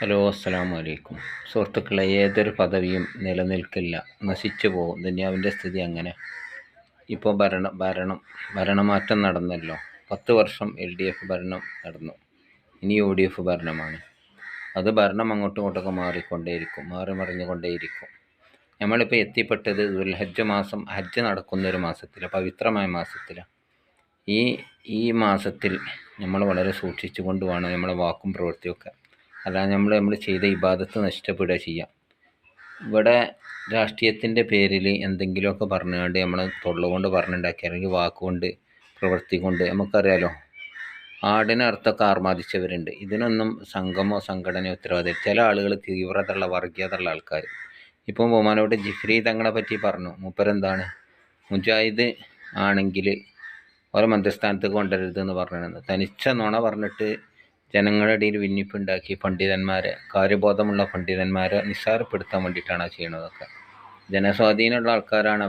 Hello, അസ്സലാമു അലൈക്കും. സുഹൃത്തുക്കളെ, ഏതൊരു പദവിയും നിലനിൽക്കില്ല, നശിച്ചു പോകും. ദുനിയാവിൻ്റെ സ്ഥിതി അങ്ങനെ. ഇപ്പോൾ ഭരണമാറ്റം നടന്നല്ലോ. 10 വർഷം LDF ഭരണം നടന്നു. ഇനി UDF ഭരണമാണ്. അത് ഭരണം അങ്ങോട്ടും ഇങ്ങോട്ടൊക്കെ മാറി മറിഞ്ഞുകൊണ്ടേയിരിക്കും. നമ്മളിപ്പോൾ എത്തിപ്പെട്ടത് ദുൽഹജ്ജ് മാസം, ഹജ്ജ് നടക്കുന്നൊരു മാസത്തിലാണ്, പവിത്രമായ മാസത്തിലാണ്. ഈ മാസത്തിൽ നമ്മൾ വളരെ സൂക്ഷിച്ചു കൊണ്ട് വേണം നമ്മളെ വാക്കും പ്രവൃത്തിയൊക്കെ. അല്ലാതെ നമ്മൾ ചെയ്ത ഇബാദത്ത് നഷ്ടപ്പെടുക ചെയ്യുക. ഇവിടെ രാഷ്ട്രീയത്തിൻ്റെ പേരിൽ എന്തെങ്കിലുമൊക്കെ പറഞ്ഞുകൊണ്ട് നമ്മളെ തൊള്ളുകൊണ്ട് പറഞ്ഞുണ്ടാക്കി, അല്ലെങ്കിൽ വാക്കുകൊണ്ട് പ്രവൃത്തി കൊണ്ട്, നമുക്കറിയാലോ, ആടിനെ അർത്ഥമൊക്കെ ആർമാദിച്ചവരുണ്ട്. ഇതിനൊന്നും സംഘമോ സംഘടനയോ ഉത്തരവാദിത്തം. ചില ആളുകൾ തീവ്രതയുള്ള വർഗീയതയുള്ള ആൾക്കാർ. ഇപ്പം ബഹുമാനോട് ജിഫ്രി തങ്ങളെ പറ്റി പറഞ്ഞു. മൂപ്പരെന്താണ്, മുജാഹിദ് ആണെങ്കിൽ ഓരോ മധ്യസ്ഥാനത്തേക്ക് കൊണ്ടുവരരുതെന്ന് പറഞ്ഞിരുന്നു. തനിച്ച നുണ പറഞ്ഞിട്ട് ജനങ്ങളുടെ ഇടയിൽ ഭിന്നിപ്പുണ്ടാക്കി പണ്ഡിതന്മാരെ, കാര്യബോധമുള്ള പണ്ഡിതന്മാരെ നിസ്സാരപ്പെടുത്താൻ വേണ്ടിയിട്ടാണ് ചെയ്യണതൊക്കെ. ജനസ്വാധീനമുള്ള ആൾക്കാരാണ്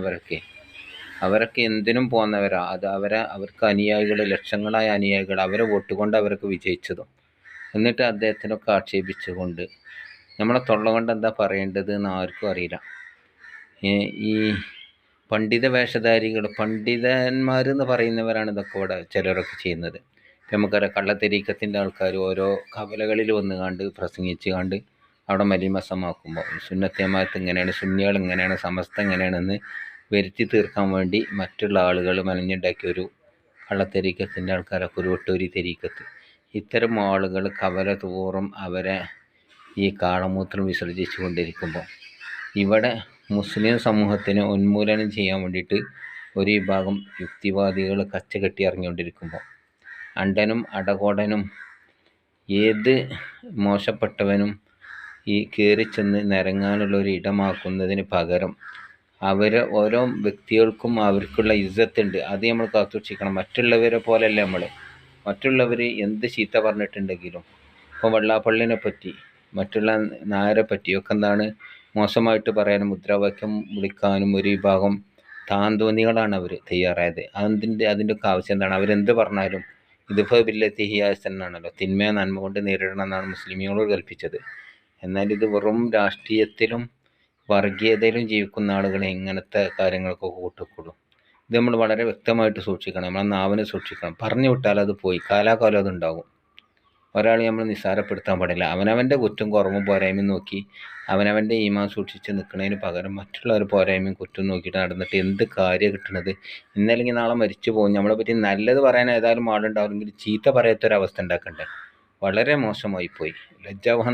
അവരൊക്കെ എന്തിനും പോകുന്നവരാ. അത് അവർക്ക് അനുയായികൾ, ലക്ഷങ്ങളായ അനുയായികൾ, അവരെ വോട്ട് കൊണ്ട് അവർക്ക് വിജയിച്ചതും. എന്നിട്ട് അദ്ദേഹത്തിനൊക്കെ ആക്ഷേപിച്ചുകൊണ്ട് നമ്മളെ തൊള്ള കൊണ്ട് എന്താ പറയേണ്ടത് എന്ന് ആർക്കും അറിയില്ല. ഈ പണ്ഡിത വേഷധാരികൾ, പണ്ഡിതന്മാരെന്ന് പറയുന്നവരാണ് ഇതൊക്കെ ഇവിടെ ചിലരൊക്കെ ചെയ്യുന്നത്. നമുക്കറിയാം, കള്ളത്തരീക്കത്തിൻ്റെ ആൾക്കാർ ഓരോ കവലകളിൽ വന്നുകാണ്ട് പ്രസംഗിച്ച് കണ്ട് അവിടെ മലീമസമാക്കുമ്പോൾ സുന്നത്ത് ജമാഅത്ത് ഇങ്ങനെയാണ്, സുന്നികൾ ഇങ്ങനെയാണ്, സമസ്ത ഇങ്ങനെയാണെന്ന് വരുത്തി തീർക്കാൻ വേണ്ടി മറ്റുള്ള ആളുകൾ മെനഞ്ഞുണ്ടാക്കിയ ഒരു കള്ളത്തരീക്കത്തിൻ്റെ ആൾക്കാരൊക്കെ, ഒരു ഒട്ടൂരി തെരീക്കത്ത്. ഇത്തരം ആളുകൾ കവല തോറും അവരെ ഈ കാളമൂത്രം വിസർജിച്ചു കൊണ്ടിരിക്കുമ്പോൾ ഇവിടെ മുസ്ലിം സമൂഹത്തിനെ ഉന്മൂലനം ചെയ്യാൻ വേണ്ടിയിട്ട് ഒരു വിഭാഗം യുക്തിവാദികൾ കച്ചകെട്ടി ഇറങ്ങിക്കൊണ്ടിരിക്കുമ്പോൾ അണ്ടനും അടകോടനും ഏത് മോശപ്പെട്ടവനും ഈ കയറിച്ചെന്ന് നിരങ്ങാനുള്ള ഒരു ഇടമാക്കുന്നതിന് പകരം ഓരോ വ്യക്തികൾക്കും അവർക്കുള്ള ഇസ്സത്തുണ്ട്. അത് നമ്മൾ കാത്തുസൂക്ഷിക്കണം. മറ്റുള്ളവരെ പോലെയല്ല നമ്മൾ. മറ്റുള്ളവർ എന്ത് ചീത്ത പറഞ്ഞിട്ടുണ്ടെങ്കിലും, ഇപ്പോൾ വെള്ളാപ്പള്ളിനെ പറ്റി, മറ്റുള്ള നായരെ പറ്റിയൊക്കെ എന്താണ് മോശമായിട്ട് പറയാനും മുദ്രാവാക്യം വിളിക്കാനും ഒരു വിഭാഗം താന്തോന്നികളാണ് അവർ തയ്യാറായത്. അതിൻ്റെയൊക്കെ ആവശ്യം എന്താണ്? അവരെന്ത് പറഞ്ഞാലും ഇതിപ്പോൾ ബില്ലത്തി ഹിയാസനാണല്ലോ, തിന്മയെ നന്മ കൊണ്ട് നേരിടണം എന്നാണ് മുസ്ലിമീങ്ങളോട് കൽപ്പിച്ചത്. എന്നാൽ ഇത് വെറും രാഷ്ട്രീയത്തിലും വർഗീയതയിലും ജീവിക്കുന്ന ആളുകളെ ഇങ്ങനത്തെ കാര്യങ്ങൾക്കൊക്കെ കൂട്ടിക്കൊള്ളും. ഇത് നമ്മൾ വളരെ വ്യക്തമായിട്ട് സൂക്ഷിക്കണം. നമ്മളെ നാവിനെ സൂക്ഷിക്കണം. പറഞ്ഞു വിട്ടാൽ അത് പോയി, കാലാകാലം അതുണ്ടാകും. ഒരാളെ നമ്മൾ നിസ്സാരപ്പെടുത്താൻ പാടില്ല. അവനവൻ്റെ കുറ്റം കുറവും പോരായ്മയും നോക്കി അവനവൻ്റെ ഈമാൻ സൂക്ഷിച്ച് നിൽക്കുന്നതിന് പകരം മറ്റുള്ളവർ പോരായ്മയും കുറ്റം നോക്കിയിട്ട് നടന്നിട്ട് എന്ത് കാര്യം കിട്ടണത്? ഇന്നല്ലെങ്കിൽ നാളെ മരിച്ചു പോകും. നമ്മളെ പറ്റി നല്ലത് പറയാൻ ഏതായാലും ആളുണ്ടാവുമെങ്കിൽ ചീത്ത പറയാത്തൊരവസ്ഥ ഉണ്ടാക്കണ്ടേ? വളരെ മോശമായിപ്പോയി. ലജ്ജാവഹം